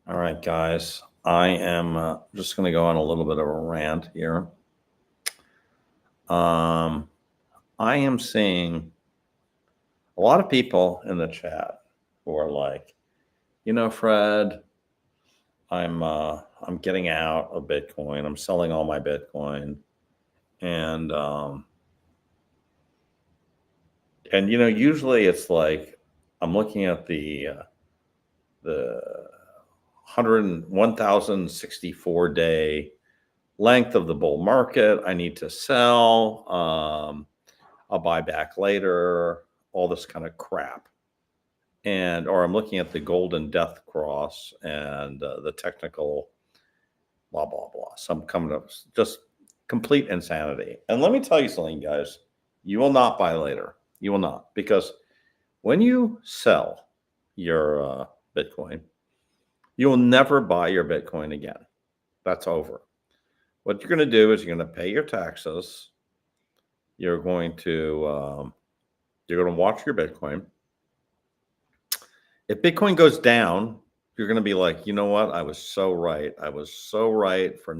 All right, guys. I am just going to go on a little bit of a rant here. Um, I am seeing a lot of people in the chat who are like, Fred, I'm getting out of Bitcoin. I'm selling all my Bitcoin, and usually it's like I'm looking at the 1064 day length of the bull market. I need to sell. I'll buy back later, all this kind of crap. Or I'm looking at the golden death cross and the technical blah, blah, blah. Some coming up, just complete insanity. And let me tell you something, guys. You will not buy later. You will not. Because when you sell your Bitcoin, you will never buy your Bitcoin again. That's over. What you're going to do is you're going to pay your taxes. You're going to watch your Bitcoin. If Bitcoin goes down, you're going to be like, you know what? I was so right. I was so right for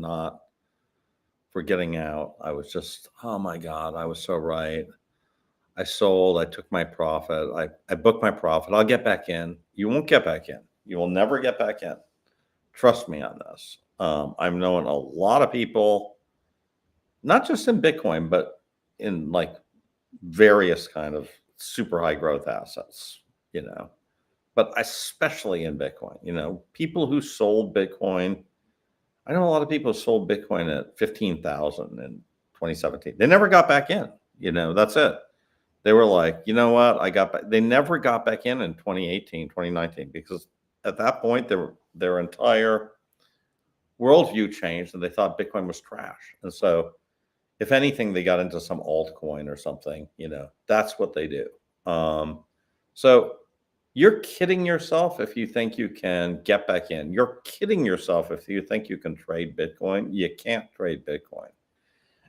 getting out. I was just, oh my God, I was so right. I sold. I took my profit. I booked my profit. I'll get back in. You won't get back in. You will never get back in. Trust me on this. I'm knowing a lot of people, not just in Bitcoin, but in like various kind of super high growth assets, but especially in Bitcoin, people who sold Bitcoin. I know a lot of people sold Bitcoin at 15,000 in 2017. They never got back in, that's it. They were like, you know what? I got back. They never got back in 2018, 2019, because at that point, their entire worldview changed and they thought Bitcoin was trash. And so if anything, they got into some altcoin or something, that's what they do. So you're kidding yourself if you think you can get back in. You're kidding yourself if you think you can trade Bitcoin. You can't trade Bitcoin.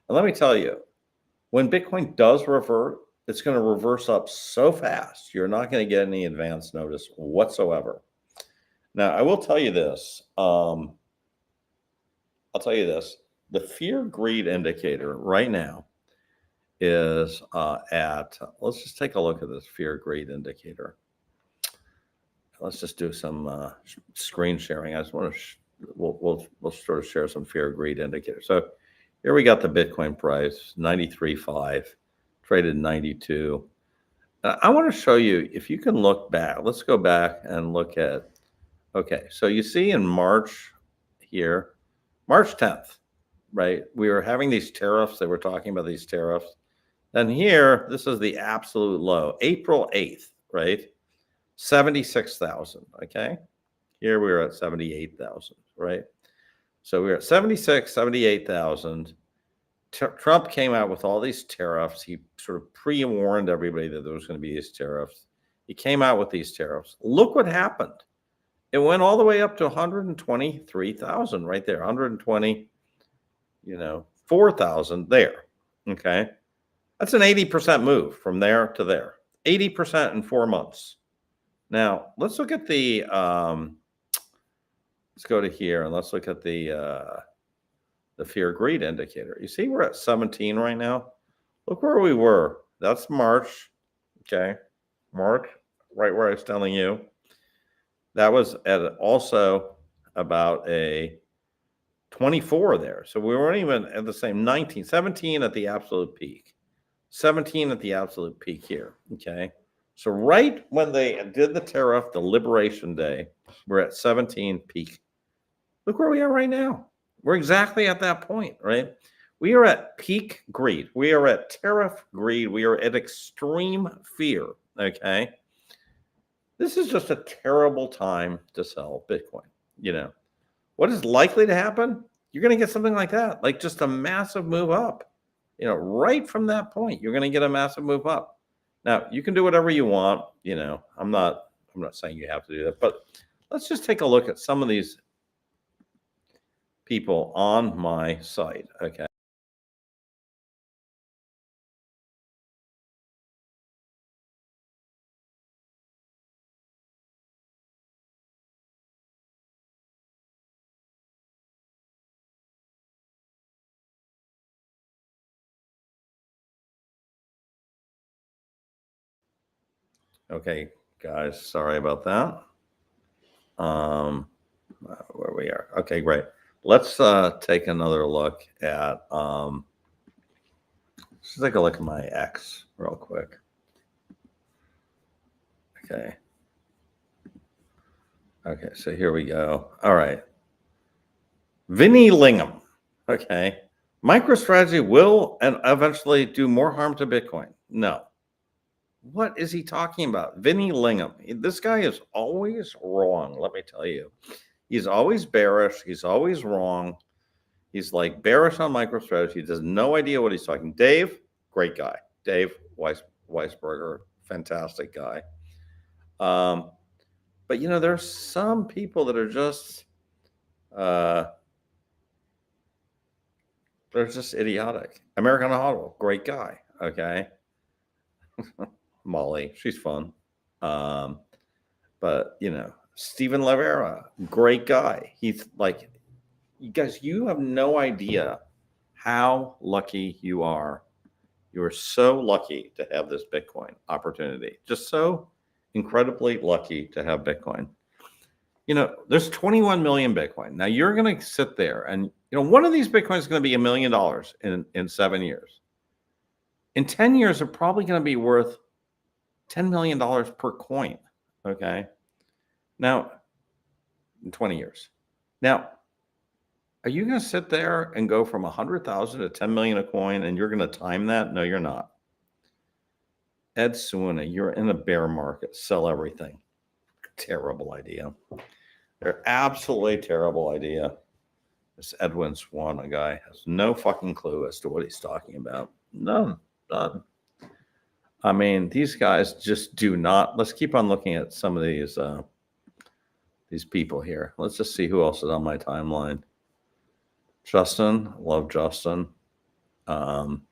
And let me tell you, when Bitcoin does revert, it's going to reverse up so fast, you're not going to get any advance notice whatsoever. Now, I will tell you this. The fear greed indicator right now is let's just take a look at this fear greed indicator. Let's just do some screen sharing. I just want to we'll sort of share some fear greed indicators. So here we got the Bitcoin price 93.5, traded 92. I want to show you, if you can look back. Let's go back and look at. Okay, so you see in March here, March 10th, right? We were having these tariffs. They were talking about these tariffs. And here, this is the absolute low, April 8th, right? 76,000, okay? Here we are at 78,000, right? So we we're at 76, 78,000. Trump came out with all these tariffs. He sort of pre-warned everybody that there was going to be these tariffs. He came out with these tariffs. Look what happened. It went all the way up to 123,000 right there, 120, 4,000 there, okay? That's an 80% move from there to there, 80% in 4 months. Now, let's look at let's go to here and let's look at the fear greed indicator. You see we're at 17 right now. Look where we were. That's March, okay? March, right where I was telling you. That was at also about a 24 there. So we weren't even at the same 19, 17 at the absolute peak. 17 at the absolute peak here, okay? So right when they did the tariff, the liberation day, we're at 17 peak. Look where we are right now. We're exactly at that point, right? We are at peak greed. We are at tariff greed. We are at extreme fear, okay? This is just a terrible time to sell Bitcoin. What is likely to happen? You're going to get something like that, like just a massive move up. Right from that point, you're going to get a massive move up. Now, you can do whatever you want. I'm not saying you have to do that, but let's just take a look at some of these people on my site. Okay. Okay, guys, sorry about that. Where we are. Okay, great. Let's take another look at let's take a look at my X real quick. Okay. Okay, so here we go. All right. Vinny Lingham. Okay. MicroStrategy will and eventually do more harm to Bitcoin. No. What is he talking about? Vinny Lingham. This guy is always wrong, let me tell you. He's always bearish. He's always wrong. He's like bearish on MicroStrategy. He has no idea what he's talking. Dave, great guy. Dave Weisberger, fantastic guy. But you know, there's some people that are just they're just idiotic. American Auto, great guy. Okay. Molly, she's fun. But you know, Stephen Lavera, great guy. He's like, you guys, you have no idea how lucky you are. You are so lucky to have this Bitcoin opportunity. Just so incredibly lucky to have Bitcoin. You know, there's 21 million Bitcoin. Now you're going to sit there and, you know, one of these Bitcoins is going to be $1 million in 7 years. In 10 years, they're probably going to be worth $10 million per coin. Okay. Now, in 20 years. Now, are you going to sit there and go from 100,000 to 10 million a coin and you're going to time that? No, you're not. Ed Suina, you're in a bear market. Sell everything. Terrible idea. They're absolutely terrible idea. This Edwin Swan, a guy, has no fucking clue as to what he's talking about. None. I mean, these guys just do not. Let's keep on looking at some of these people here. Let's just see who else is on my timeline. Justin, love Justin. Mark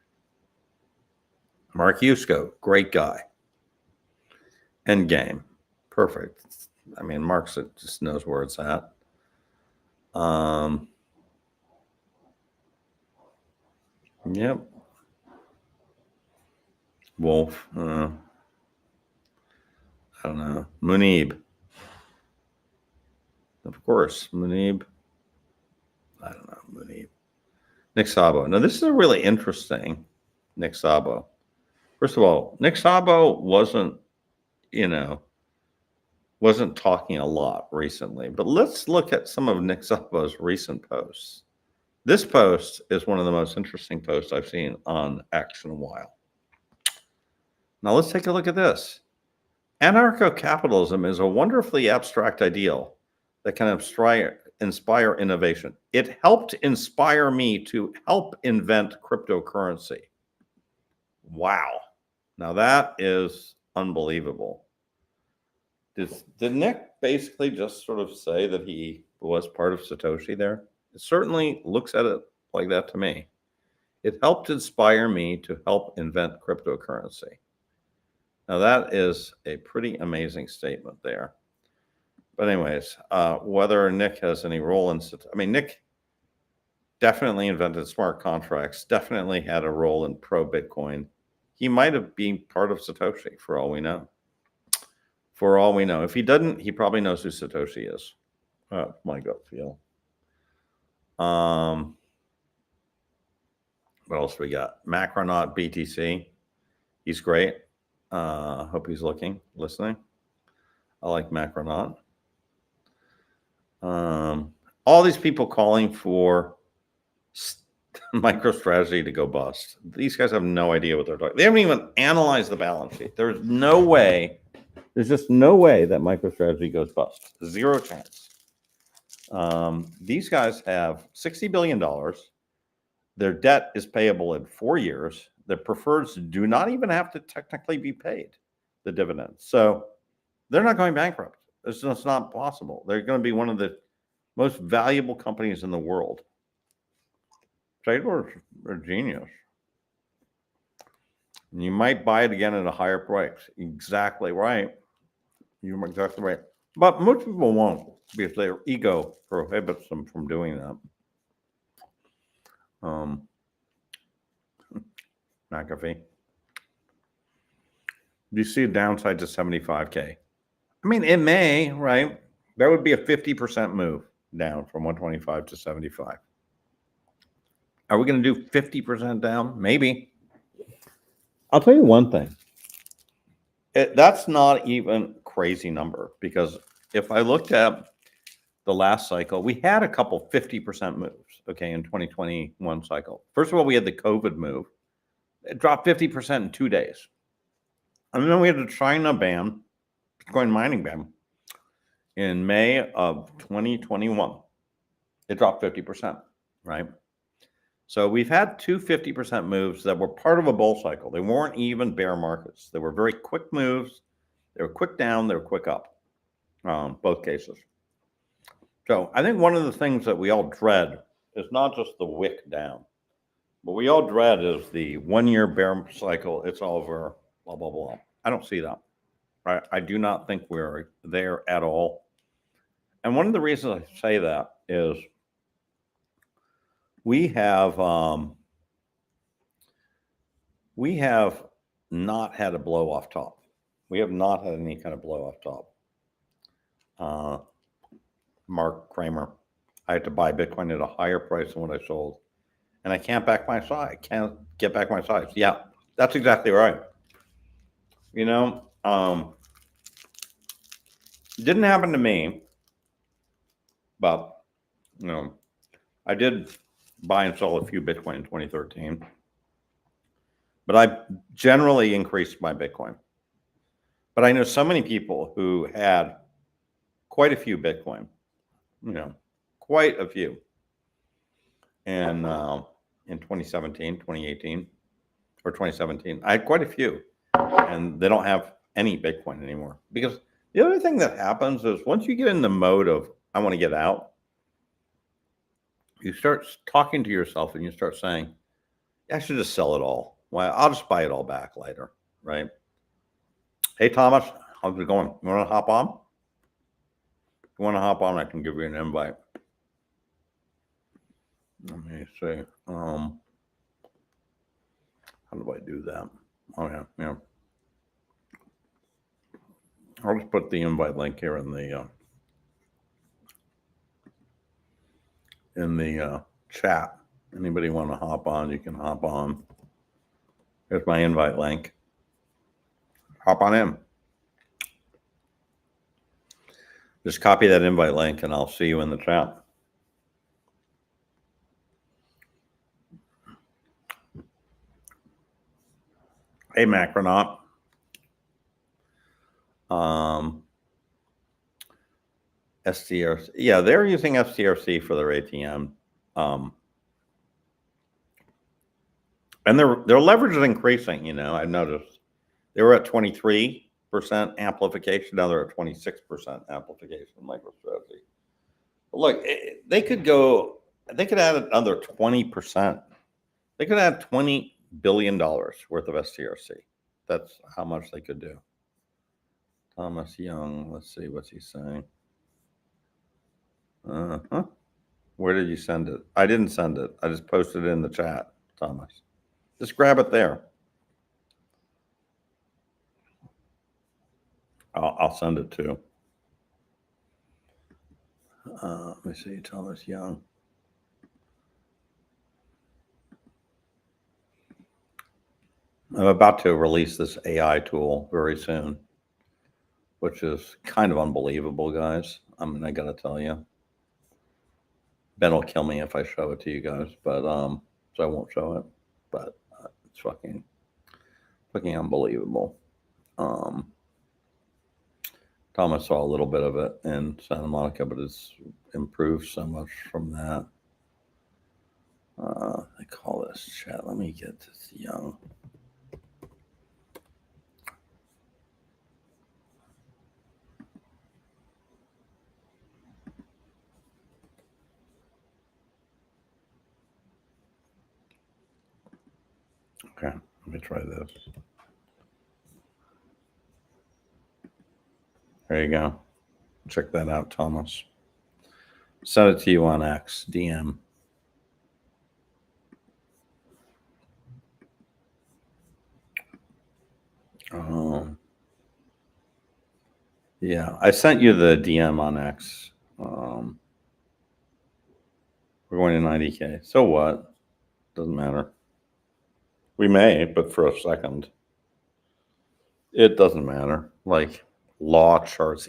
Yusko, great guy. Endgame, perfect. I mean, Mark just knows where it's at. Yep. Wolf. I don't know. Munib. Of course, Munib. I don't know. Munib. Nick Szabo. Now, this is a really interesting Nick Szabo. First of all, Nick Szabo wasn't talking a lot recently, but let's look at some of Nick Szabo's recent posts. This post is one of the most interesting posts I've seen on X in a while. Now let's take a look at this. Anarcho-capitalism is a wonderfully abstract ideal that can inspire innovation. It helped inspire me to help invent cryptocurrency. Wow. Now that is unbelievable. Did Nick basically just sort of say that he was part of Satoshi there? It certainly looks at it like that to me. It helped inspire me to help invent cryptocurrency. Now that is a pretty amazing statement there. But anyways, whether Nick has any role in Satoshi, I mean, Nick definitely invented smart contracts, definitely had a role in pro-Bitcoin. He might have been part of Satoshi for all we know. For all we know. If he doesn't, he probably knows who Satoshi is. My gut feel. What else we got? Macronaut BTC. He's great. Hope he's listening. I like Macronaut. All these people calling for MicroStrategy to go bust. These guys have no idea what they're talking. They haven't even analyzed the balance sheet. There's no way. There's just no way that MicroStrategy goes bust. Zero chance. These guys have $60 billion. Their debt is payable in 4 years. The preferreds do not even have to technically be paid the dividends. So they're not going bankrupt. It's just not possible. They're going to be one of the most valuable companies in the world. Traders are genius. And you might buy it again at a higher price. Exactly right. You're exactly right. But most people won't because their ego prohibits them from doing that. McAfee. Do you see a downside to 75K? I mean, it may, right? That would be a 50% move down from 125 to 75. Are we going to do 50% down? Maybe. I'll tell you one thing. That's not even a crazy number, because if I looked at the last cycle, we had a couple 50% moves, okay, in 2021 cycle. First of all, we had the COVID move. It dropped 50% in 2 days. And then we had the China ban, Bitcoin mining ban, in May of 2021. It dropped 50%, right? So we've had two 50% moves that were part of a bull cycle. They weren't even bear markets. They were very quick moves. They were quick down, they were quick up, both cases. So I think one of the things that we all dread is not just the wick down. What we all dread is the 1 year bear cycle. It's over, blah, blah, blah. I don't see that. I do not think we're there at all. And one of the reasons I say that is we have not had a blow off top. We have not had any kind of blow off top. Mark Kramer, I had to buy Bitcoin at a higher price than what I sold, and I can't back my side. I can't get back my sides. Yeah, that's exactly right. You know, didn't happen to me, but you know, I did buy and sell a few Bitcoin in 2013, but I generally increased my Bitcoin. But I know so many people who had quite a few Bitcoin, you know, quite a few. And in 2017, 2018, or 2017, I had quite a few, and they don't have any Bitcoin anymore. Because the other thing that happens is once you get in the mode of, I want to get out, you start talking to yourself and you start saying, I should just sell it all. Well, I'll just buy it all back later, right? Hey, Thomas, how's it going? You want to hop on? If you want to hop on, I can give you an invite. Let me see. How do I do that? Oh, yeah. I'll just put the invite link here in the chat. Anybody want to hop on, you can hop on. Here's my invite link. Hop on in. Just copy that invite link and I'll see you in the chat. Hey, Macronaut. STRC. Yeah, they're using STRC for their ATM. And their leverage is increasing, you know, I've noticed. They were at 23% amplification. Now they're at 26% amplification in MicroStrategy. But look, they could add another 20%. They could add $20 billion worth of STRC. That's how much they could do. Thomas Young, let's see, what's he saying? Where did you send it? I didn't send it. I just posted it in the chat, Thomas. Just grab it there. I'll send it too. Let me see, Thomas Young. I'm about to release this AI tool very soon, which is kind of unbelievable, guys. I mean, I gotta tell you. Ben will kill me if I show it to you guys, but so I won't show it. But it's fucking unbelievable. Thomas saw a little bit of it in Santa Monica, but it's improved so much from that. I call this chat. Let me get this Young. Okay, let me try this. There you go. Check that out, Thomas. Send it to you on X, DM. Yeah, I sent you the DM on X. We're going to 90K. So what? Doesn't matter. We may, but for a second, it doesn't matter. Like law charts,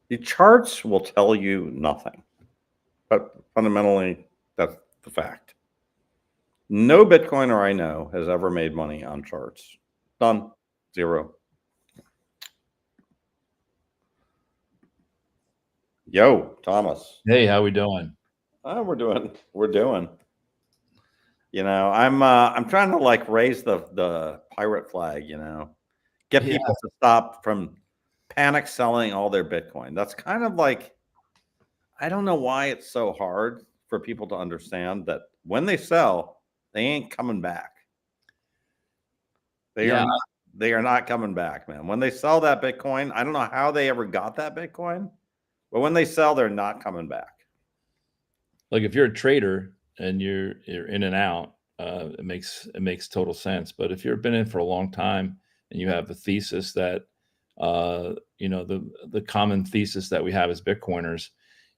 the charts will tell you nothing, but fundamentally, that's the fact. No Bitcoiner I know has ever made money on charts. None. Zero. Yo, Thomas. Hey, how we doing? We're doing. I'm trying to like raise the pirate flag, get Yeah, people to stop from panic selling all their Bitcoin. That's kind of like, I don't know why it's so hard for people to understand that when they sell, they ain't coming back. They yeah. are not coming back, man. When they sell that Bitcoin, I don't know how they ever got that Bitcoin, but when they sell, they're not coming back. Like if you're a trader and you're in and out, it makes total sense. But if you've been in for a long time and you have a thesis that, the common thesis that we have as Bitcoiners,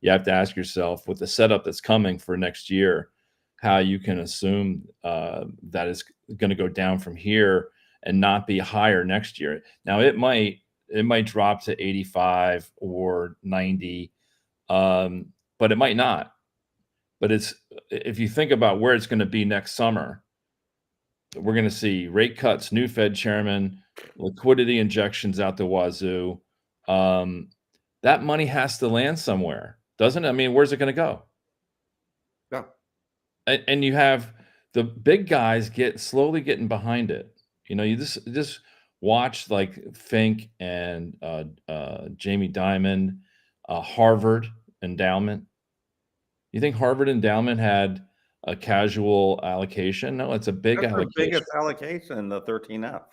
you have to ask yourself with the setup that's coming for next year, how you can assume that it's going to go down from here and not be higher next year. Now it might drop to 85 or 90, but it might not. But if you think about where it's going to be next summer, we're going to see rate cuts, new Fed chairman, liquidity injections out the wazoo. That money has to land somewhere, doesn't it? I mean, where's it going to go? Yeah. And you have the big guys slowly getting behind it. You just watch like Fink and Jamie Dimon, Harvard endowment. You think Harvard endowment had a casual allocation? No, it's a big That's allocation. the biggest allocation in the 13F.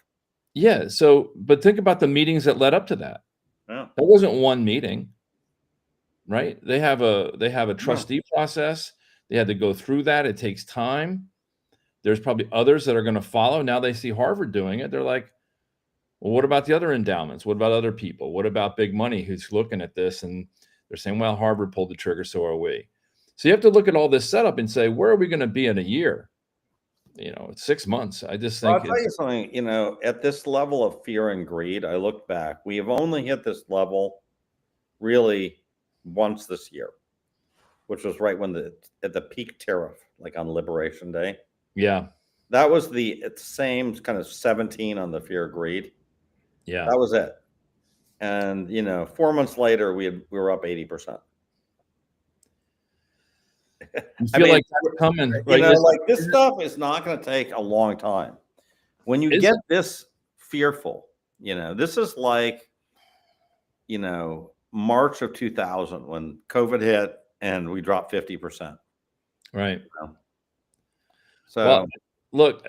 Yeah. But think about the meetings that led up to that. Yeah. That wasn't one meeting, right? They have a trustee process. They had to go through that. It takes time. There's probably others that are going to follow. Now they see Harvard doing it. They're like, well, what about the other endowments? What about other people? What about big money who's looking at this? And they're saying, well, Harvard pulled the trigger, so are we. So you have to look at all this setup and say, where are we going to be in a year? 6 months. I just think I'll tell you something, at this level of fear and greed, I look back, we have only hit this level really once this year, which was right at the peak tariff, like on Liberation Day. Yeah. That was the same kind of 17 on the fear of greed. Yeah. That was it. And 4 months later, we were up 80%. You feel like that's coming, right? Like this stuff is not going to take a long time. When you get this fearful, this is like, March of 2000 when COVID hit and we dropped 50%. Right. So, well, look,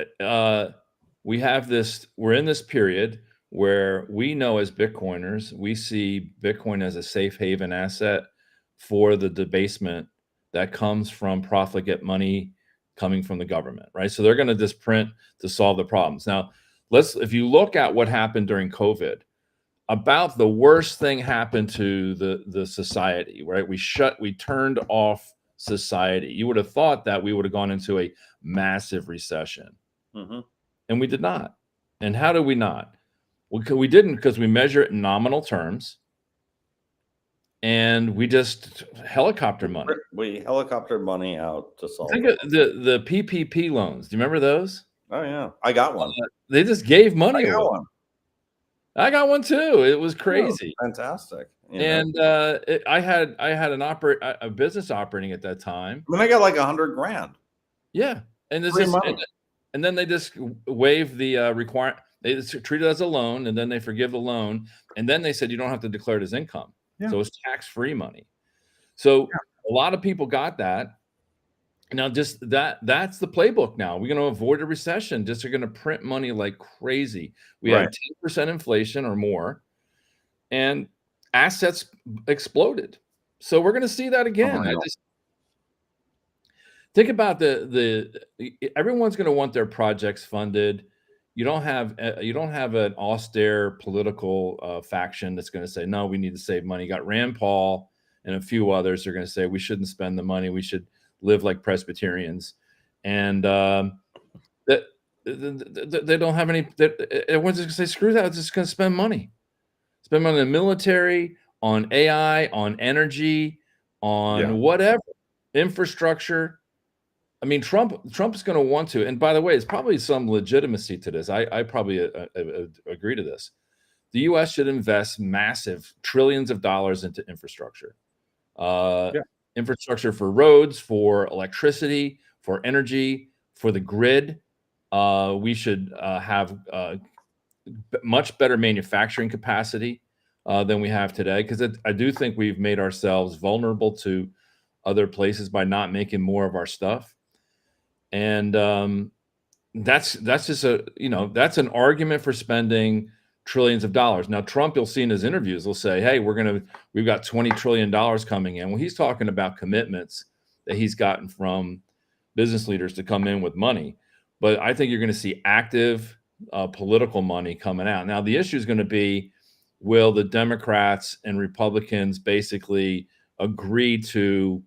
we're in this period where we know as Bitcoiners, we see Bitcoin as a safe haven asset for the debasement that comes from profligate money coming from the government, right? So they're going to just print to solve the problems. Now, if you look at what happened during COVID, about the worst thing happened to the society, right? We turned off society. You would have thought that we would have gone into a massive recession, and we did not. And how did we not? We didn't because we measure it in nominal terms, and we just helicopter money. We helicopter money out to solve. Think of the PPP loans. Do you remember those? Oh yeah, I got one. They just gave money away. One. I got one too. It was crazy. Oh, fantastic. And I had a business operating at that time. I mean, I got like $100,000. Yeah, and then they just waive the requirement. They just treat it as a loan, and then they forgive the loan, and then they said you don't have to declare it as income. Yeah. So it's tax-free money. So a lot of people got that. Now, just that's the playbook now. We're going to avoid a recession. Just are going to print money like crazy. We have 10% inflation or more, and assets exploded. So we're going to see that again. I just think about everyone's going to want their projects funded. you don't have an austere political faction that's going to say no, we need to save money. You got Rand Paul and a few others are going to say we shouldn't spend the money. We should live like Presbyterians, and that they don't have any. Everyone's just going to say screw that. It's just going to spend money. Spend money on the military, on AI, on energy, on whatever infrastructure. I mean, Trump is going to want to. And by the way, it's probably some legitimacy to this. I probably agree to this. The U.S. should invest massive trillions of dollars into infrastructure, infrastructure for roads, for electricity, for energy, for the grid. We should have much better manufacturing capacity than we have today, because I do think we've made ourselves vulnerable to other places by not making more of our stuff. And that's just that's an argument for spending trillions of dollars. Now, Trump, you'll see in his interviews, will say, hey, we've got $20 trillion coming in. Well, he's talking about commitments that he's gotten from business leaders to come in with money. But I think you're going to see active political money coming out. Now, the issue is going to be, will the Democrats and Republicans basically agree to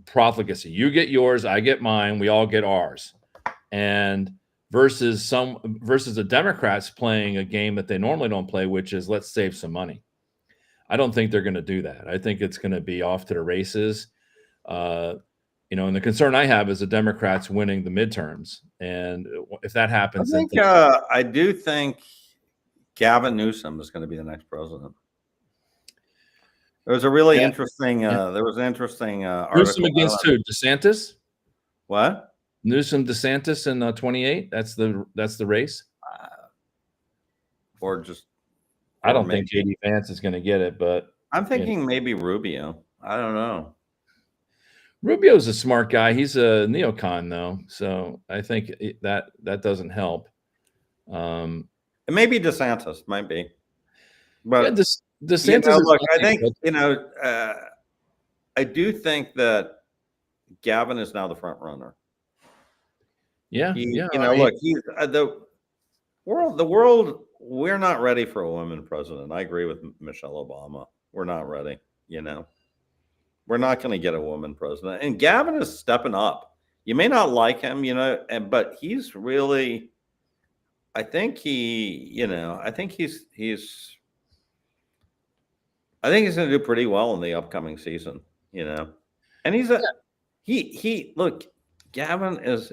profligacy? You get yours, I get mine, we all get ours. And versus the Democrats playing a game that they normally don't play, which is let's save some money. I don't think they're going to do that. I think it's going to be off to the races. And the concern I have is the Democrats winning the midterms. And if that happens, I do think Gavin Newsom is going to be the next president. There was a really interesting. There was an interesting article. Newsom against who? DeSantis? What? Newsom, DeSantis in 28. That's the race. Or just. I don't think JD Vance is going to get it, but I'm thinking maybe Rubio. I don't know. Rubio's a smart guy. He's a neocon though, so I think that doesn't help. It may be DeSantis, might be. But DeSantis. Look, I think I do think that Gavin is now the front runner. Yeah, look, he's the world. We're not ready for a woman president. I agree with Michelle Obama. We're not ready. We're not going to get a woman president. And Gavin is stepping up. You may not like him, but he's really. I think he's going to do pretty well in the upcoming season, and he's look, Gavin is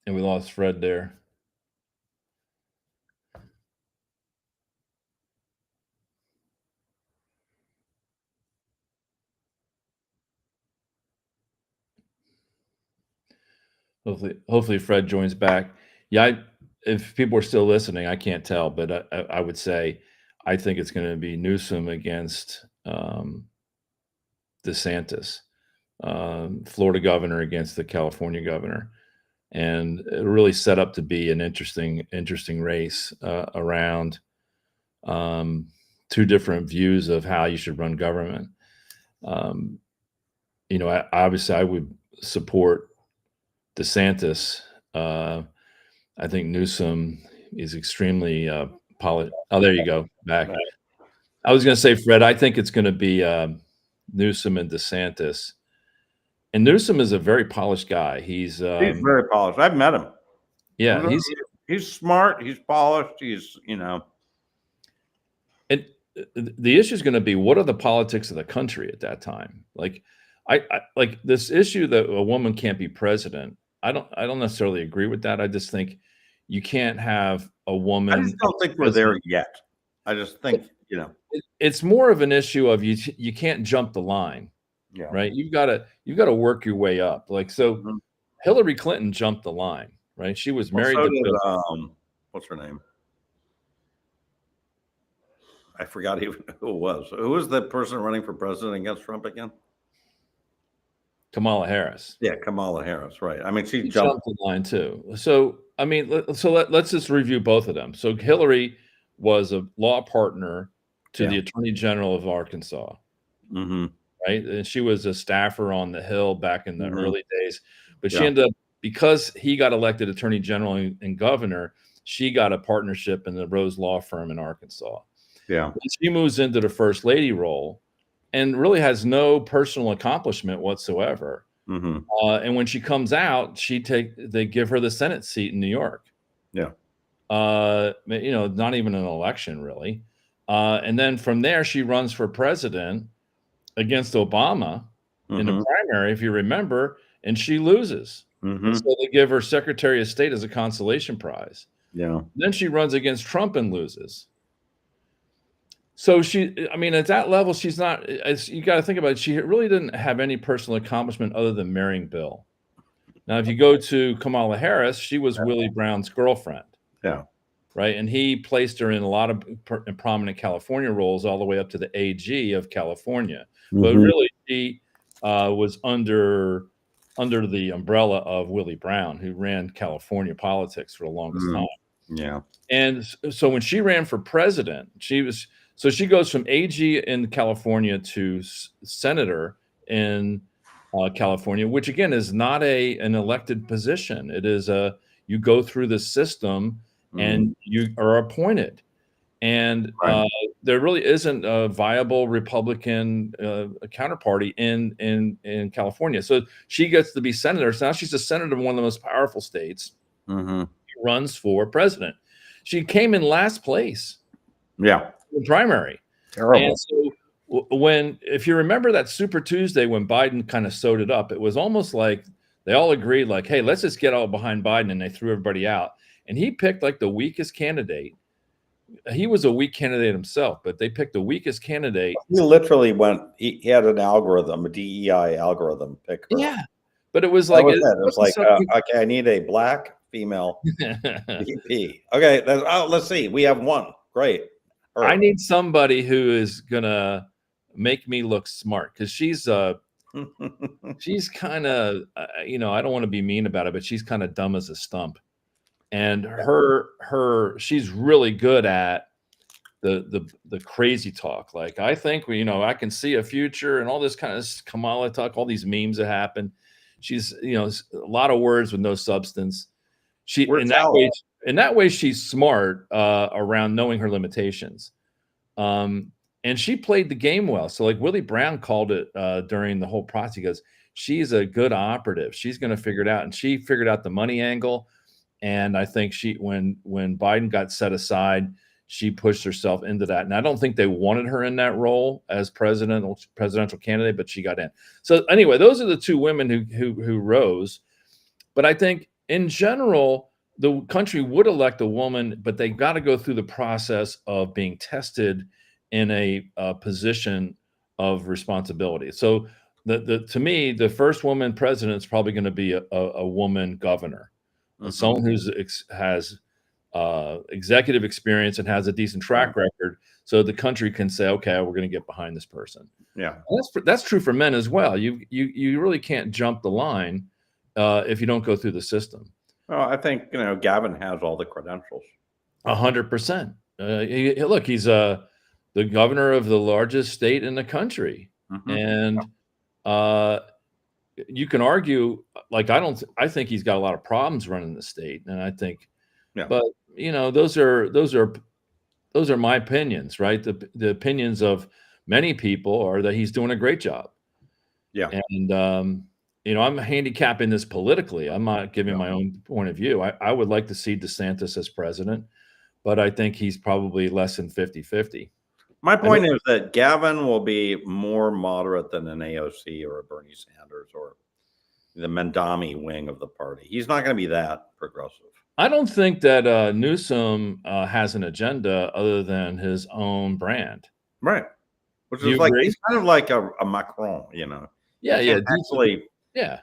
and we lost Fred there. Hopefully Fred joins back. Yeah, if people are still listening, I can't tell, but I would say I think it's going to be Newsom against DeSantis, Florida governor against the California governor, and it'll really set up to be an interesting race around two different views of how you should run government. Obviously I would support DeSantis. I think Newsom is extremely polished. Oh, there you go. Back. I was going to say, Fred, I think it's going to be Newsom and DeSantis. And Newsom is a very polished guy. He's very polished. I've met him. Yeah, he's smart. He's polished. He's And the issue is going to be, what are the politics of the country at that time? Like, I like this issue that a woman can't be president. I don't necessarily agree with that. I just think you can't have a woman. I just don't think we're there yet. I just think, it's more of an issue of you can't jump the line. Yeah. Right. You've got to work your way up. Like, so Hillary Clinton jumped the line, right? She was married to what's her name? I forgot even who it was. Who was the person running for president against Trump again? Kamala Harris. Yeah, Kamala Harris, right. I mean, she jumped the line too. So, I mean, let's just review both of them. So Hillary was a law partner to the Attorney General of Arkansas. Mm-hmm. right? And she was a staffer on the Hill back in the Mhm. early days, but she Yeah. ended up, because he got elected attorney general and governor, she got a partnership in the Rose Law Firm in Arkansas. Yeah. She moves into the first lady role and really has no personal accomplishment whatsoever. Mhm. And when she comes out, they give her the Senate seat in New York. Yeah. Not even an election really. And then from there, she runs for president against Obama in the Mhm. primary, if you remember, and she loses. And Mhm. so they give her Secretary of State as a consolation prize. Yeah. Then she runs against Trump and loses. So at that level, she's not, as you got to think about it, she really didn't have any personal accomplishment other than marrying Bill. Now, if you go to Kamala Harris, she was Willie Brown's girlfriend, Yeah. right? And he placed her in a lot of prominent California roles, all the way up to the AG of California. But Mhm. really, she was under the umbrella of Willie Brown, who ran California politics for the longest time. Mm. Yeah. And so when she ran for president, she goes from AG in California to senator in California, which again is not an elected position. It is you go through the system Mhm. and you are appointed. And Right. there really isn't a viable Republican counterparty in California. So she gets to be senator. So now she's a senator in one of the most powerful states. Mhm. Runs for president. She came in last place Yeah. in the primary. And Terrible. so if you remember that Super Tuesday when Biden kind of sewed it up, it was almost like they all agreed, like, hey, let's just get all behind Biden, and they threw everybody out. And he picked like the weakest candidate. He was a weak candidate himself, but they picked the weakest candidate. He literally he had an algorithm, a DEI algorithm pick her. Yeah. But it was That like was it it. It was wasn't like, something. okay, I need a black female VP. Okay, let's see. We have one. Great. I Her. need somebody who is gonna make me look smart, because she's kind of, I don't want to be mean about it, but she's kind of dumb as a stump. And she's really good at the crazy talk. Like, I think I can see a future and all this kind of Kamala talk, all these memes that happen. She's, a lot of words with no substance. She We're shallow. in that way, she's smart around knowing her limitations. And she played the game well. So like Willie Brown called it during the whole process. He goes, she's a good operative. She's going to figure it out. And she figured out the money angle. And I think when Biden got set aside, she pushed herself into that. And I don't think they wanted her in that role as presidential candidate, but she got in. So anyway, those are the two women who rose. But I think in general, the country would elect a woman, but they got to go through the process of being tested in a position of responsibility. So to me, the first woman president is probably going to be a woman governor, Mhm. someone has executive experience and has a decent Yeah. track record, so the country can say, okay, we're going to get behind this person. Yeah. That's true for men as well. You really can't jump the line if you don't go through the system. Well, I think, Gavin has all the credentials. 100%. Look, he's the governor of the largest state in the country, Mhm. and uh, you can argue, like, I think he's got a lot of problems running the state, and I think, Yeah. but those are my opinions, right? The opinions of many people are that he's doing a great job. Yeah. And, I'm handicapping this politically. I'm not giving Yeah. my own point of view. I would like to see DeSantis as president, but I think he's probably less than 50-50. My I know point is that Gavin will be more moderate than an AOC or a Bernie Sanders or the Mendami wing of the party. He's not going to be that progressive. I don't think that Newsom has an agenda other than his own brand. Right. Which Do you is like, agree? he's kind of like a Macron, Yeah, You yeah, can't actually yeah.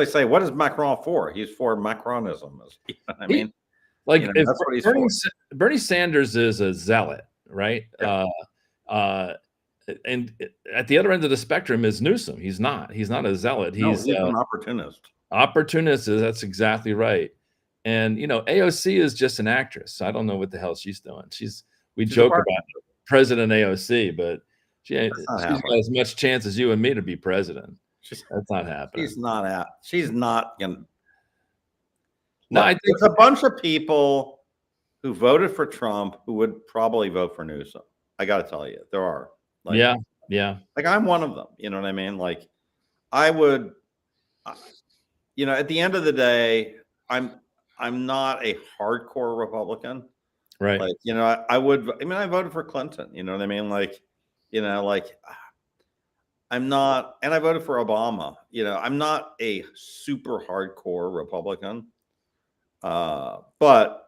say, what is Macron for? He's for Macronism. You know what I He mean? like if That's what he's for. Bernie Sanders is a zealot, right? Yeah. And at the other end of the spectrum is Newsom. He's not. He's not a zealot. No, He's he's an opportunist. opportunist. That's exactly right. And AOC is just an actress. I don't know what the hell she's doing. We She's a joke part. about President AOC, but That's not She's got happening. as much chance as you and me to be president. She's, That's not happening. she's not going to. No, Look, I think there's a bunch of people who voted for Trump who would probably vote for Newsom. I got to tell you, there are. Like, yeah. like I'm one of them. You know what I mean? Like, I would, at the end of the day, I'm not a hardcore Republican. Right. Like, I would. I mean, I voted for Clinton. You know what I mean? Like, like I'm not, and I voted for Obama. I'm not a super hardcore Republican. But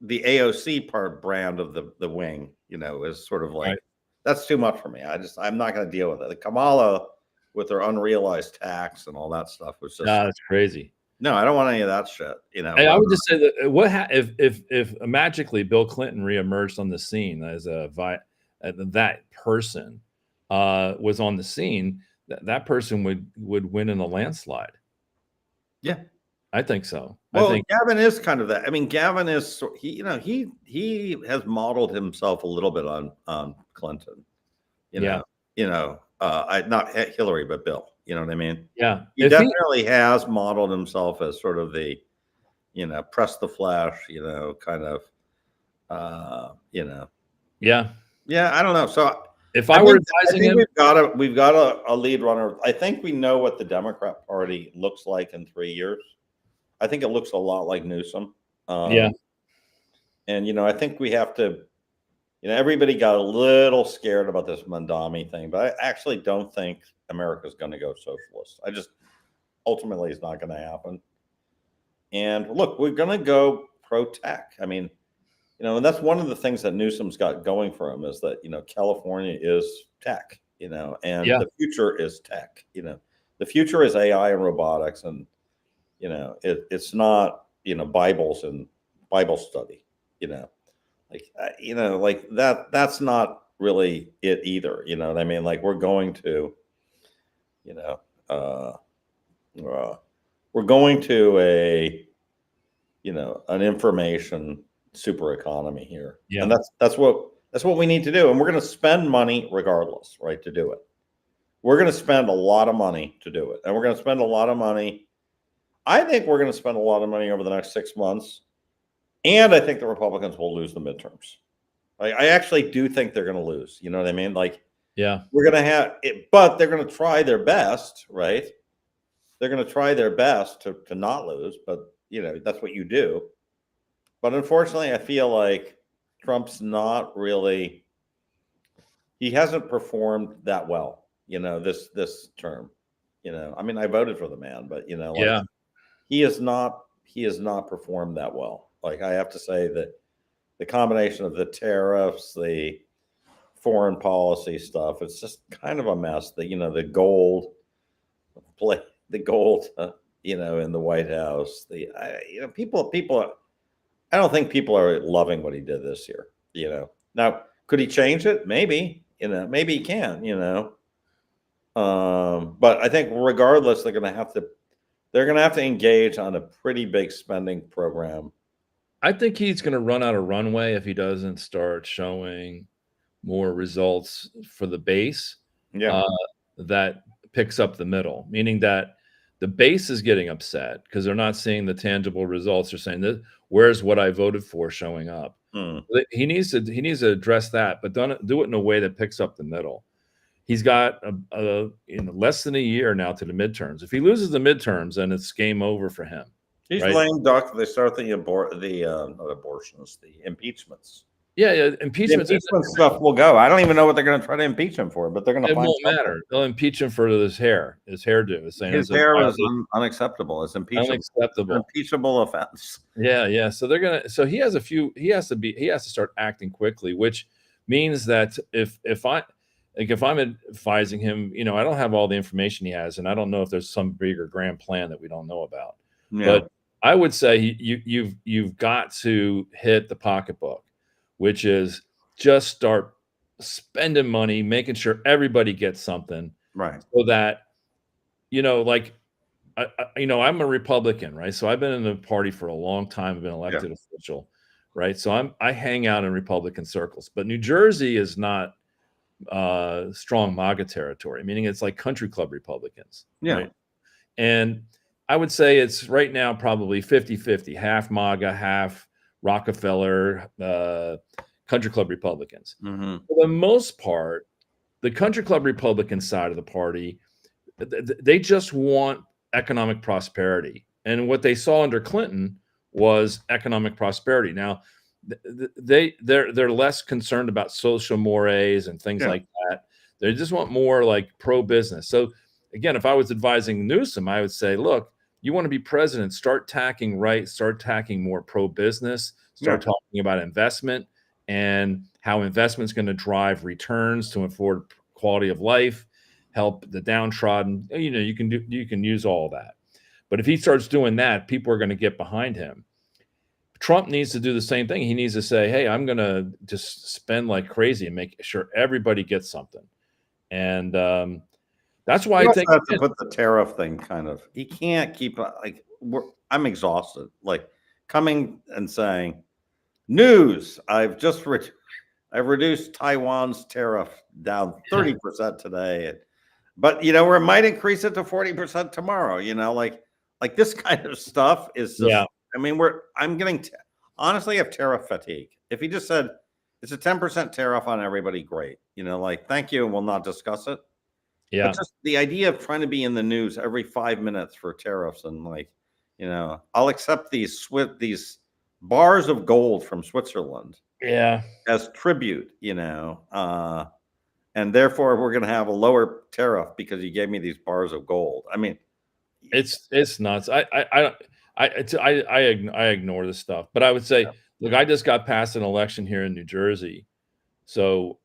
the AOC part brand of the wing, is sort of like Right. that's too much for me. I'm not going to deal with it. The Kamala with her unrealized tax and all that stuff was just No, that's crazy. no. I don't want any of that shit. Hey, I would just say that if magically Bill Clinton reemerged on the scene as that person was on the scene, that person would win in a landslide. Yeah. I think so. Well, I think Gavin is kind of that. I mean, Gavin is he has modeled himself a little bit on Clinton. Yeah. Not Hillary, but Bill. You know what I mean? Yeah. He definitely has modeled himself as sort of the, press the flesh, kind of, Yeah. Yeah, I don't know. So if I were advising him, we've got a lead runner. I think we know what the Democrat Party looks like in 3 years. I think it looks a lot like Newsom. Yeah. And I think we have to. Everybody got a little scared about this Mandami thing, but I actually don't think America's going to go socialist. I just ultimately it's not going to happen. And look, we're going to go pro tech. I mean, and that's one of the things that Newsom's got going for him is that California is tech, and the future is tech. The future is AI and robotics, and it's not Bibles and Bible study. Like that. That's not really it either. You know what I mean? Like we're going to, we're going to an information super economy here. Yeah. And that's what we need to do. And we're going to spend money regardless, right? To do it. We're going to spend a lot of money to do it. And we're going to spend a lot of money. I think we're going to spend a lot of money over the next 6 months. And I think the Republicans will lose the midterms. I actually do think they're going to lose. You know what I mean? Like, yeah, we're going to have it, but they're going to try their best, right? They're going to try their best to not lose, but that's what you do. But unfortunately, I feel like Trump's not really. He hasn't performed that well, this term. I mean, I voted for the man, but yeah, he has not performed that well. Like I have to say that the combination of the tariffs, the foreign policy stuff, it's just kind of a mess. The gold, the gold, in the White House. People. I don't think people are loving what he did this year. Now could he change it? Maybe. Maybe he can. But I think regardless, they're going to have to engage on a pretty big spending program. I think he's going to run out of runway if he doesn't start showing more results for the base. Yeah. That picks up the middle, meaning that the base is getting upset because they're not seeing the tangible results. They're saying that where's what I voted for showing up. He needs to address that, but don't do it in a way that picks up the middle. He's got less than a year now to the midterms. If he loses the midterms, then it's game over for him. He's lame duck. They start the not abortions, the impeachments. Yeah, impeachment stuff will go. I don't even know what they're going to try to impeach him for, but they're going to. It won't matter. They'll impeach him for his hairdo. His hair is unacceptable. It's impeachable. Unacceptable. Impeachable offense. Yeah. So they're gonna. So he has to start acting quickly, which means that if I'm advising him, I don't have all the information he has, and I don't know if there's some bigger grand plan that we don't know about. Yeah. But I would say you've got to hit the pocketbook, which is just start spending money, making sure everybody gets something, right? So that I'm a Republican, right? So I've been in the party for a long time. I've been elected official, right? So I hang out in Republican circles, but New Jersey is not strong MAGA territory, meaning it's like country club Republicans, Yeah. right? And I would say it's right now probably 50-50, half MAGA, half Rockefeller, country club Republicans. Hmm. For the most part, the country club Republican side of the party, they just want economic prosperity. And what they saw under Clinton was economic prosperity. Now, they're less concerned about social mores and things Yeah. like that. They just want more like pro business. So again, if I was advising Newsom, I would say, look, you want to be president, start tacking right, start tacking more pro business, start Yeah. talking about investment and how investment's going to drive returns to afford quality of life, help the downtrodden. You can use all that. But if he starts doing that, people are going to get behind him. Trump needs to do the same thing. He needs to say, hey, I'm going to just spend like crazy and make sure everybody gets something. And that's why You I also think have to put the tariff thing kind of. He can't keep like I'm exhausted. Like coming and saying, "News: I've reduced Taiwan's tariff down 30% today, but we might increase it to 40% tomorrow." Like this kind of stuff is just. Yeah. I mean, I'm getting honestly, I have tariff fatigue. If he just said it's a 10% tariff on everybody, great. Like thank you, and we'll not discuss it. Yeah. But just the idea of trying to be in the news every 5 minutes for tariffs and I'll accept these bars of gold from Switzerland Yeah. as tribute, and therefore we're going to have a lower tariff because you gave me these bars of gold. I mean, it's nuts. I ignore this stuff, but I would say, look, I just got past an election here in New Jersey, so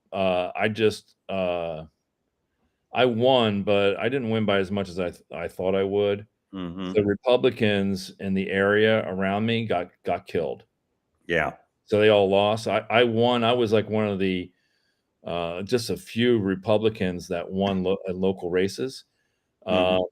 I won, but I didn't win by as much as I thought I would. mhm. The Republicans in the area around me got killed, Yeah. so they all lost. I won. I was like one of the just a few Republicans that won local races. Mhm.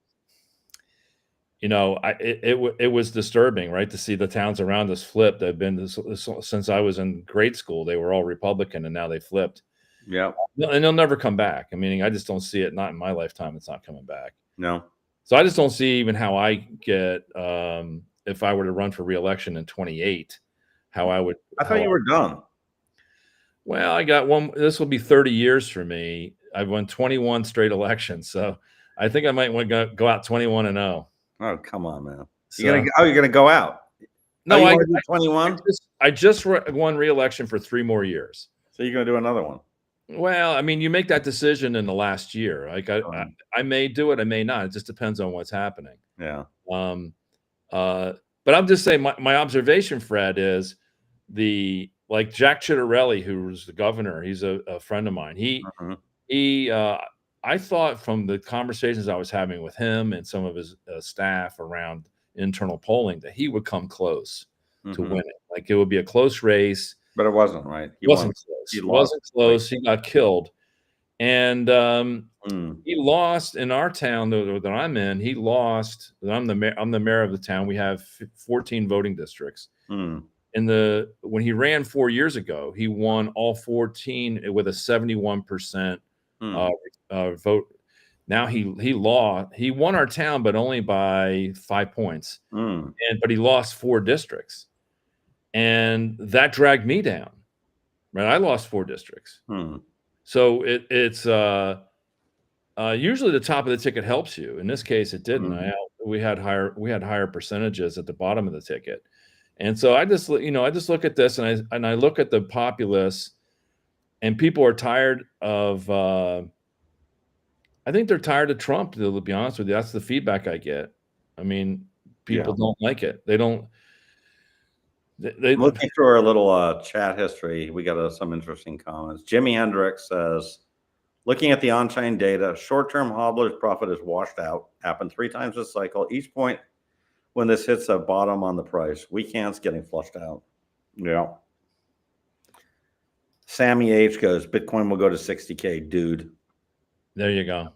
It was disturbing, right, to see the towns around us flip. They've been since I was in grade school. They were all Republican, and now they flipped. Yeah. And they'll never come back. I mean, I just don't see it. Not in my lifetime. It's not coming back. No. So I just don't see even how I get if I were to run for reelection in 28, how I would. I thought you were done. Well, I got one. This will be 30 years for me. I've won 21 straight elections, so I think I might want to go out 21-0. Oh, come on, man. So, You're gonna go out. no, you I wanna do 21. I just won reelection for 3 more years. So you're gonna do another one. Well, I mean, you make that decision in the last year. Like I may do it, I may not. It just depends on what's happening. Yeah. But I'm just saying my observation, Fred, is like Jack Ciattarelli, who was the governor. He's a friend of mine. I thought from the conversations I was having with him and some of his staff around internal polling that he would come close to win it. Like it would be a close race. But it wasn't, right? It wasn't close. It wasn't close. He got killed. And he lost in our town that I'm in. He lost. I'm the mayor of the town. We have 14 voting districts. When he ran 4 years ago, he won all 14 with a 71% vote. Now he won our town, but only by 5 points. But he lost 4 districts, and that dragged me down. Right, I lost 4 districts. So it's usually the top of the ticket helps you. In this case, it didn't. We had higher percentages at the bottom of the ticket, and so I just look at this and I look at the populace, and people are tired of. I think they're tired of Trump. To be honest with you, that's the feedback I get. I mean, people don't like it. They don't. Looking through our little chat history, we got some interesting comments. Jimi Hendrix says, looking at the on-chain data, short-term hodler's profit is washed out, happened 3 times this cycle. Each point when this hits a bottom on the price, weekend's getting flushed out. Yeah. Sammy H goes, Bitcoin will go to 60K, dude. There you go.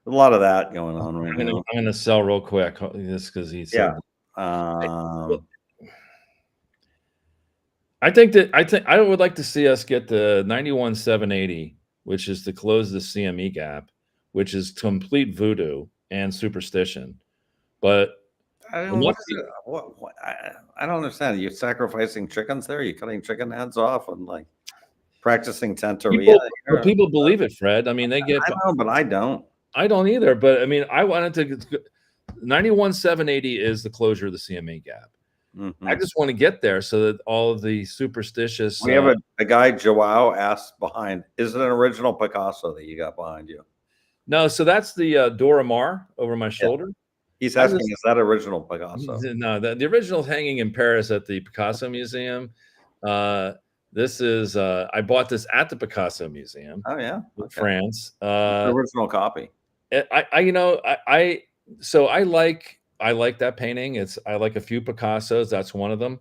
A lot of that going on right now. I'm going to sell real quick just because he said. I think I would like to see us get to 91,780 which is to close the CME gap, which is complete voodoo and superstition. But I mean, enough what is it? I don't understand. You're sacrificing chickens there? You're cutting chicken heads off and like practicing Santeria? people believe it, Fred. I mean, they get. I know, but I don't. I don't either. But I mean, I wanted to. 91,780 is the closure of the CME gap. I just want to get there so that all of the superstitious. We have a guy, Joao, asked behind, is it an original Picasso that you got behind you? No, so that's the Dora Maar over my shoulder. He's asking, is that original Picasso? No, the original is hanging in Paris at the Picasso Museum. This is I bought this at the Picasso Museum. Oh yeah, in France. the original copy. So I like that painting. I like a few Picassos. That's one of them.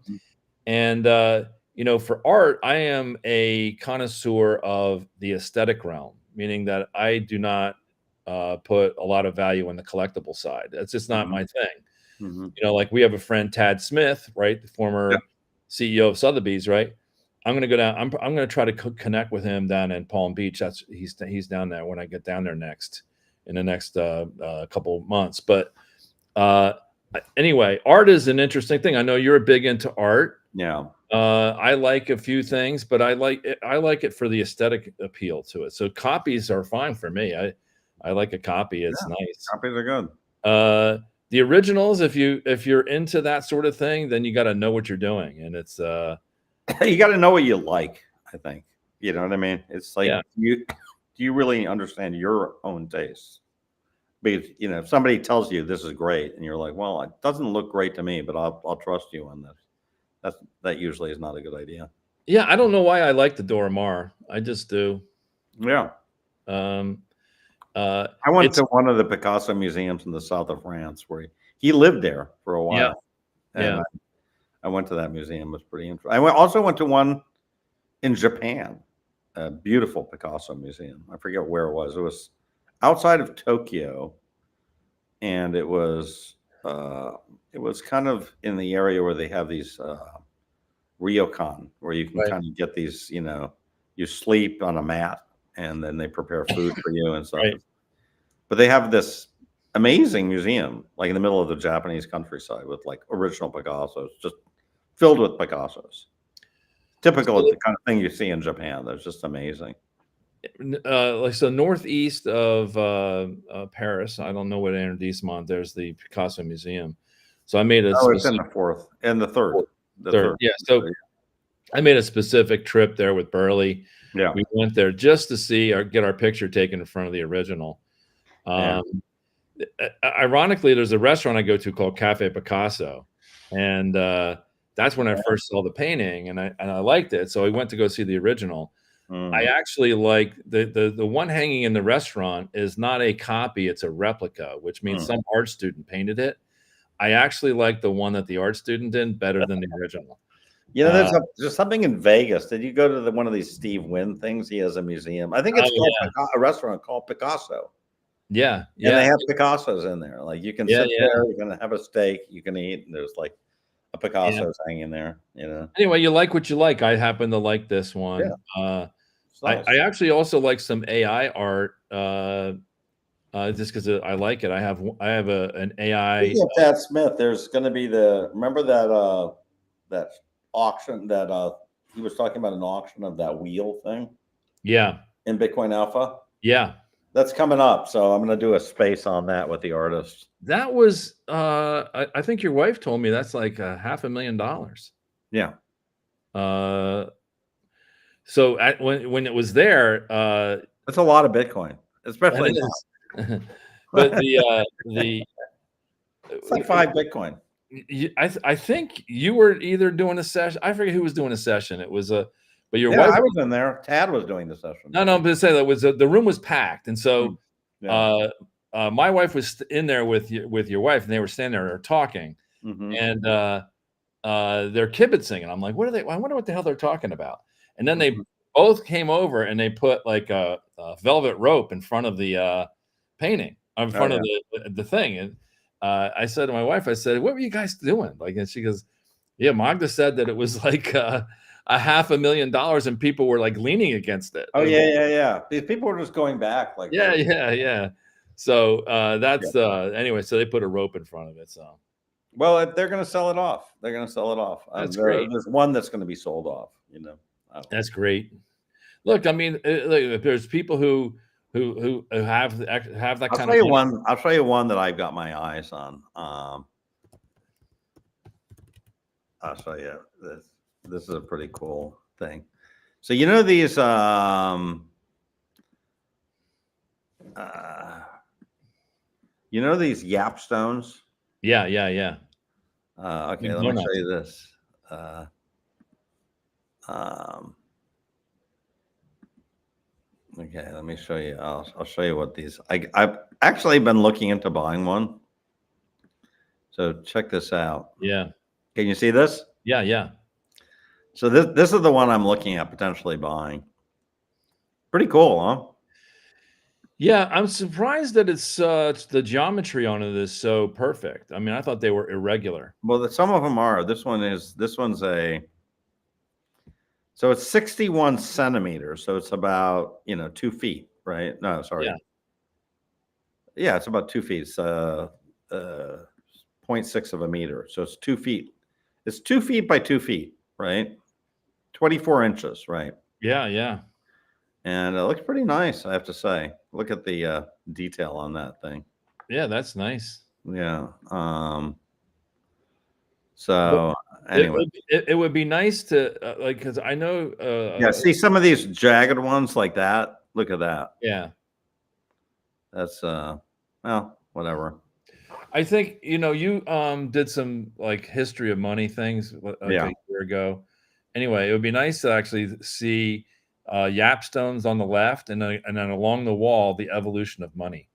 And for art, I am a connoisseur of the aesthetic realm, meaning that I do not put a lot of value in the collectible side. That's just not my thing. Like we have a friend, Tad Smith, right, the former CEO of Sotheby's, right? I'm going to go down. I'm going to try to connect with him down in Palm Beach. He's down there when I get down there in the next couple of months. But anyway, art is an interesting thing. I know you're big into art. Yeah. I like a few things, but I like it for the aesthetic appeal to it. So copies are fine for me. I like a copy. It's nice. Copies are good. The originals, if you're into that sort of thing, then you got to know what you're doing, and it's you got to know what you like. I think you know what I mean. It's like do you really understand your own taste? Because if somebody tells you this is great, and you're like, well, it doesn't look great to me, but I'll trust you on this. That usually is not a good idea. Yeah, I don't know why I like the Dora Maar. I just do. Yeah. I went to one of the Picasso museums in the south of France where he lived there for a while. Yeah. I went to that museum. It was pretty interesting. I also went to one in Japan, a beautiful Picasso museum. I forget where it was. It was outside of Tokyo, and it was kind of in the area where they have these ryokan, where you can kind of get these, you sleep on a mat and then they prepare food for you and stuff. Right. But they have this amazing museum, like in the middle of the Japanese countryside, with like original Picassos, just filled with Picassos. Typical of the kind of thing you see in Japan. That's just amazing. So northeast of Paris, I don't know what arrondissement, there's the Picasso Museum. So I made it's in the fourth and the third. Third. Yeah. So I made a specific trip there with Burley. Yeah. We went there just to see or get our picture taken in front of the original. Ironically, there's a restaurant I go to called Cafe Picasso, and that's when I first saw the painting, and I liked it. So I went to go see the original. I actually like the one hanging in the restaurant is not a copy; it's a replica, which means some art student painted it. I actually like the one that the art student did better than the original. There's something in Vegas. Did you go to one of these Steve Wynn things? He has a museum. I think it's called a restaurant called Picasso. Yeah. And they have Picassos in there. Like you can sit there, you're gonna have a steak, you can eat, and there's like a Picasso's hanging there. Anyway, you like what you like. I happen to like this one. Nice. I actually also like some AI art. Just because I like it. I have an AI. Tad Smith, there's going to be remember that auction that he was talking about, an auction of that wheel thing. Yeah. In Bitcoin Alpha. Yeah. That's coming up, so I'm going to do a space on that with the artist. That was, I think your wife told me that's like $500,000. Yeah. So when it was there, that's a lot of Bitcoin, especially now. But it's like 5 Bitcoin. I think you were either doing a session. I forget who was doing a session. It was but your wife. I was in there. Tad was doing the session. No, but say that was the room was packed, and so my wife was in there with your wife, and they were standing there talking, and they're kibitzing, and I'm like, what are they? I wonder what the hell they're talking about. And then they both came over and they put like a velvet rope in front of the painting, in front of the thing, and I said to my wife, I said, "What were you guys doing?" Like, and she goes, "Yeah, Magda said that it was like a $500,000 and people were like leaning against it. Oh yeah. These people are just going back like Yeah, they're yeah. So yeah. that's anyway. So they put a rope in front of it. So Well, they're going to sell it off. They're going to sell it off. that's great. There's one that's going to be sold off. You know. I don't know. That's great. Look, I mean, look, if there's people who have that I'll kind show of you money. one. I'll show you one that I've got my eyes on. I'll show you this. This is a pretty cool thing. So you know these these yap stones? Yeah. Okay, Big let me show donuts. you this. Um, okay, let me show you. I'll show you what these. I've actually been looking into buying one. So check this out. Yeah. Can you see this? Yeah. So this is the one I'm looking at potentially buying. Pretty cool, huh? Yeah, I'm surprised that it's the geometry on it is so perfect. I mean, I thought they were irregular. Well, some of them are. This one's so it's 61 centimeters. So it's about 2 feet, right? No, sorry. Yeah. Yeah, it's about 2 feet. It's 0.6 of a meter. So it's 2 feet. It's 2 feet by 2 feet, right? 24 inches, right? Yeah. And it looks pretty nice, I have to say. Look at the detail on that thing. Yeah, that's nice. Yeah. But So anyway, it would be nice to like because I know yeah. See some of these jagged ones like that. Look at that. yeah. That's well, whatever. I think you did some like history of money things like Yeah. a year ago. Anyway, it would be nice to actually see yap stones on the left and then along the wall the evolution of money.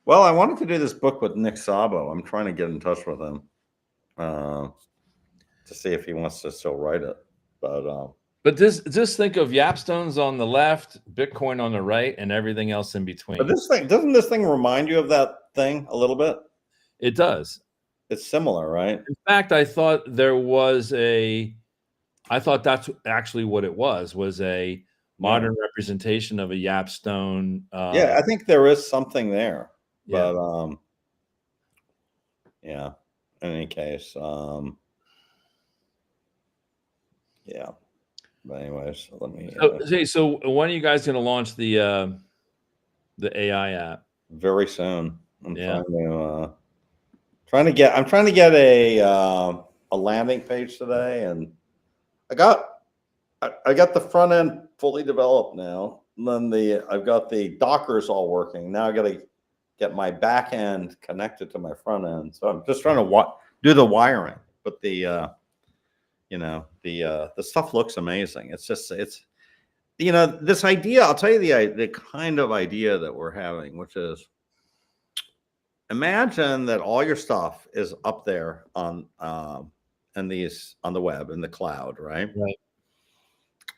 Well, I wanted to do this book with Nick Szabo. I'm trying to get in touch with him to see if he wants to still write it. But just think of yap stones on the left, Bitcoin on the right, and everything else in between. But doesn't this thing remind you of that thing a little bit? It does. It's similar, right? In fact, I thought that's actually what it was a modern representation of a yap stone. Yeah, I think there is something there. Yeah. But yeah. In any case, yeah. But anyways, let me So when are you guys going to launch the AI app? very soon. I'm Yeah. trying to get a landing page today, and I got the front end fully developed now. And then I've got the Dockers all working. Now I got to get my back end connected to my front end. So I'm just trying to do the wiring, but the stuff looks amazing. It's this idea. I'll tell you the kind of idea that we're having, which is imagine that all your stuff is up there on the web in the cloud, right? Right.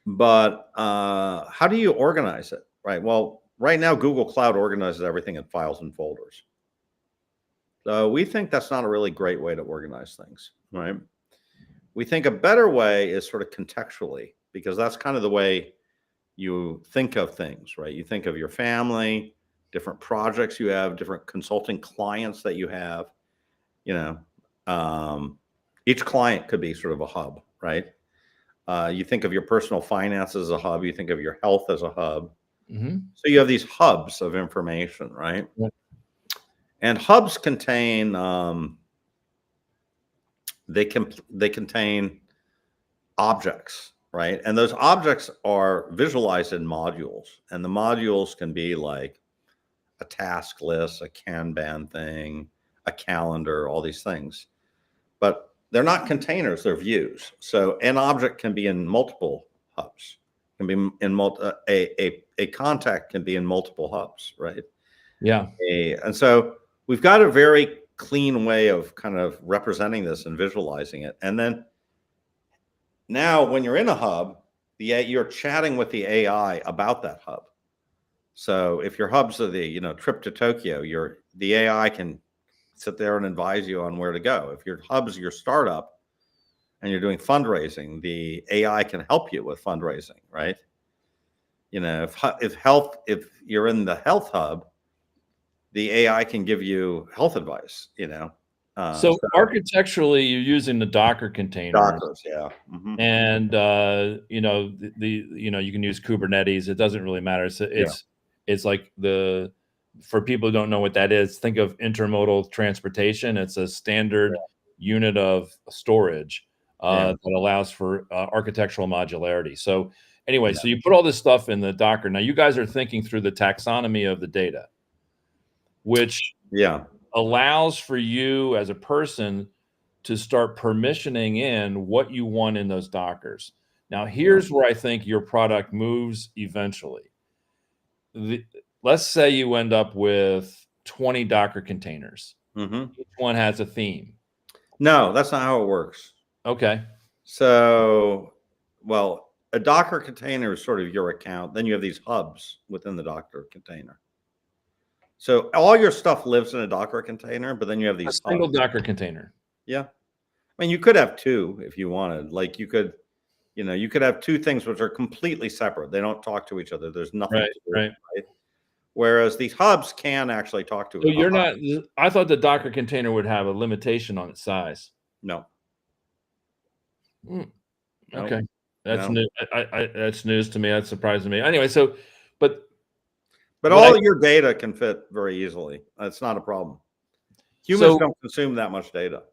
But how do you organize it, right? Well, right now Google Cloud organizes everything in files and folders. So we think that's not a really great way to organize things, right? We think a better way is sort of contextually, because that's kind of the way you think of things, right? You think of your family, different projects you have, different consulting clients that you have. Each client could be sort of a hub, right? You think of your personal finances as a hub. You think of your health as a hub. Mm-hmm. So you have these hubs of information, right? Yeah. And hubs contain they contain objects, right? And those objects are visualized in modules, and the modules can be like a task list, a Kanban thing, a calendar, all these things. But they're not containers, they're views. So an object can be in multiple hubs. Can be in a contact can be in multiple hubs, right? Yeah. And so we've got a very clean way of kind of representing this and visualizing it. And then now when you're in a hub, you're chatting with the AI about that hub. So if your hubs are the trip to Tokyo, the AI can sit there and advise you on where to go. If your hub's your startup, and you're doing fundraising, the AI can help you with fundraising, right? If you're in the health hub, the AI can give you health advice, So architecturally, you're using the Docker containers, doctors, yeah. and you can use Kubernetes. It doesn't really matter. It's like for people who don't know what that is, think of intermodal transportation. It's a standard unit of storage that allows for architectural modularity. So anyway, so you put all this stuff in the Docker. Now you guys are thinking through the taxonomy of the data, which allows for you as a person to start permissioning in what you want in those Dockers. Now, here's where I think your product moves eventually. Let's say you end up with 20 Docker containers. Each one has a theme. No, that's not how it works. Okay. So, well, a Docker container is sort of your account. Then you have these hubs within the Docker container. So all your stuff lives in a Docker container, but then you have these single Docker container. Yeah. I mean, you could have two if you wanted. Like you could have two things which are completely separate. They don't talk to each other. There's nothing to do, right? Whereas these hubs can actually talk to. So I thought the Docker container would have a limitation on its size. No. Okay. That's new. That's news to me. That's surprising me. Anyway, but all your data can fit very easily. That's not a problem. Humans don't consume that much data.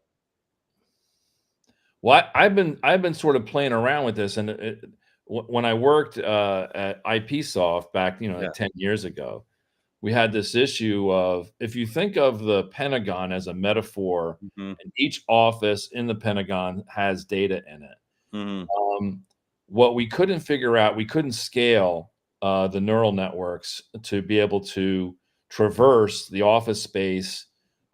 Well, I've been sort of playing around with this, and when I worked at IPsoft back, like 10 years ago, we had this issue of, if you think of the Pentagon as a metaphor, and each office in the Pentagon has data in it. What we couldn't figure out, we couldn't scale the neural networks to be able to traverse the office space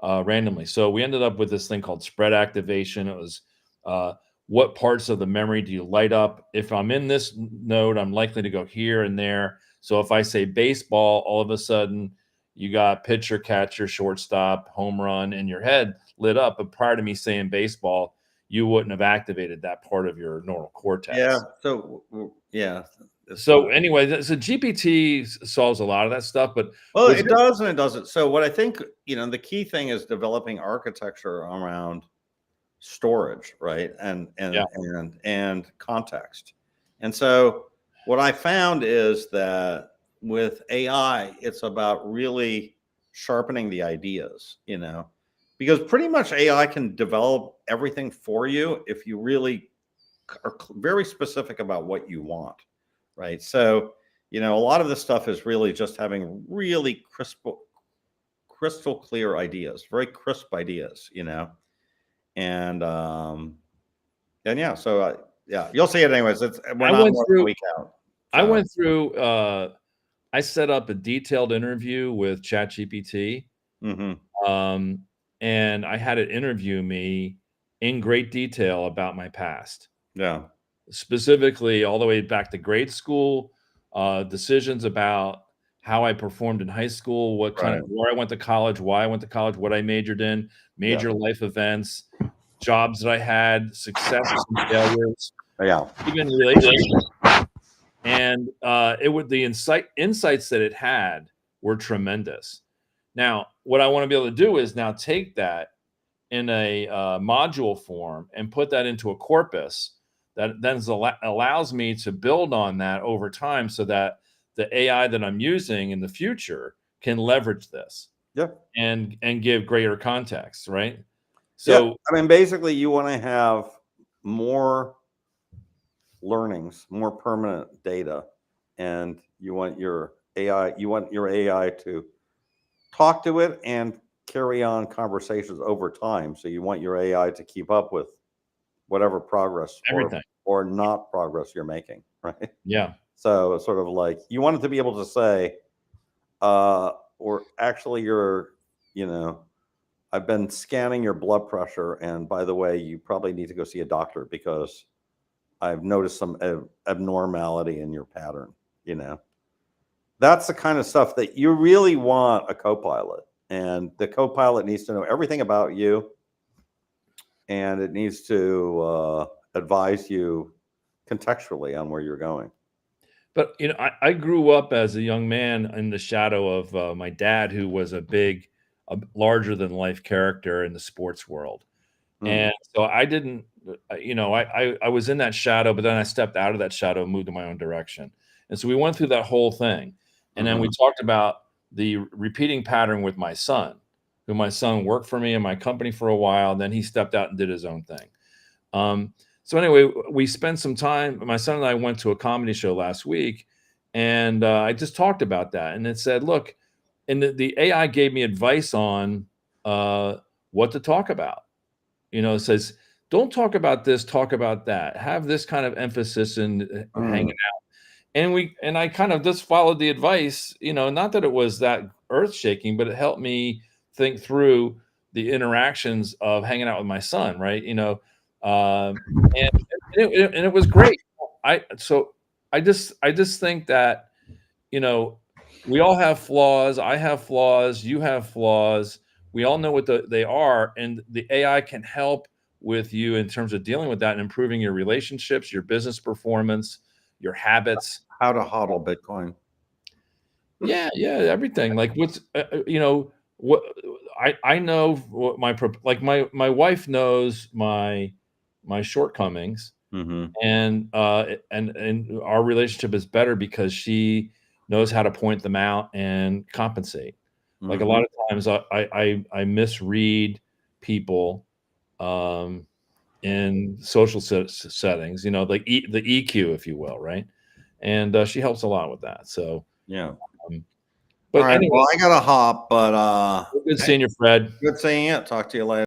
randomly. So we ended up with this thing called spread activation. It was what parts of the memory do you light up? If I'm in this node, I'm likely to go here and there. So if I say baseball, all of a sudden you got pitcher, catcher, shortstop, home run in your head lit up. But prior to me saying baseball, you wouldn't have activated that part of your neural cortex. Yeah. So anyway, so GPT solves a lot of that stuff, but it does and it doesn't. So what I think, the key thing is developing architecture around storage, right? And context. And so what I found is that with AI, it's about really sharpening the ideas, because pretty much AI can develop everything for you if you really are very specific about what you want, right? So, a lot of this stuff is really just having really crystal clear ideas, very crisp ideas, and you'll see it anyways. We're not a week out. So. I went through. I set up a detailed interview with ChatGPT, and I had it interview me in great detail about my past. Yeah, specifically all the way back to grade school, decisions about how I performed in high school, what kind of where I went to college, why I went to college, what I majored in, major life events, jobs that I had, successes and failures, even relationships. And the insights that it had were tremendous. Now, what I want to be able to do is now take that in a module form and put that into a corpus that then allows me to build on that over time, so that the AI that I'm using in the future can leverage this and give greater context, right? So I mean, basically you want to have more learnings, more permanent data, and you want your AI to talk to it and carry on conversations over time. So you want your AI to keep up with whatever progress or not progress you're making, right? Yeah. So it's sort of like you want it to be able to say, or actually I've been scanning your blood pressure, and by the way, you probably need to go see a doctor because I've noticed some abnormality in your pattern. That's the kind of stuff that you really want a co-pilot, and the co-pilot needs to know everything about you, and it needs to advise you contextually on where you're going. But I grew up as a young man in the shadow of my dad, who was a larger than life character in the sports world. Hmm. And so I didn't, I was in that shadow, but then I stepped out of that shadow and moved in my own direction. And so we went through that whole thing. And then we Hmm. talked about the repeating pattern with my son, who my son worked for me in my company for a while. And then he stepped out and did his own thing. So anyway, we spent some time. My son and I went to a comedy show last week, and I just talked about that. And it said, look, and the AI gave me advice on what to talk about. It says, don't talk about this, talk about that. Have this kind of emphasis in hanging out. And I kind of just followed the advice, not that it was that earth shaking, but it helped me think through the interactions of hanging out with my son, right? And and it was great. I just think that, you know, we all have flaws. I have flaws. You have flaws. We all know what they are, and the AI can help with you in terms of dealing with that and improving your relationships, your business performance, your habits. How to hodl Bitcoin. Yeah, yeah, everything. Like what's what I know what my wife knows my shortcomings, Hmm. and our relationship is better because she knows how to point them out and compensate. Like a Hmm. lot of times I misread people um in social settings, like the EQ, if you will, right? And she helps a lot with that. So Yeah. um, All but right. anyway, Well, I got to hop, but good hey, seeing you, Fred. good seeing you. Talk to you later.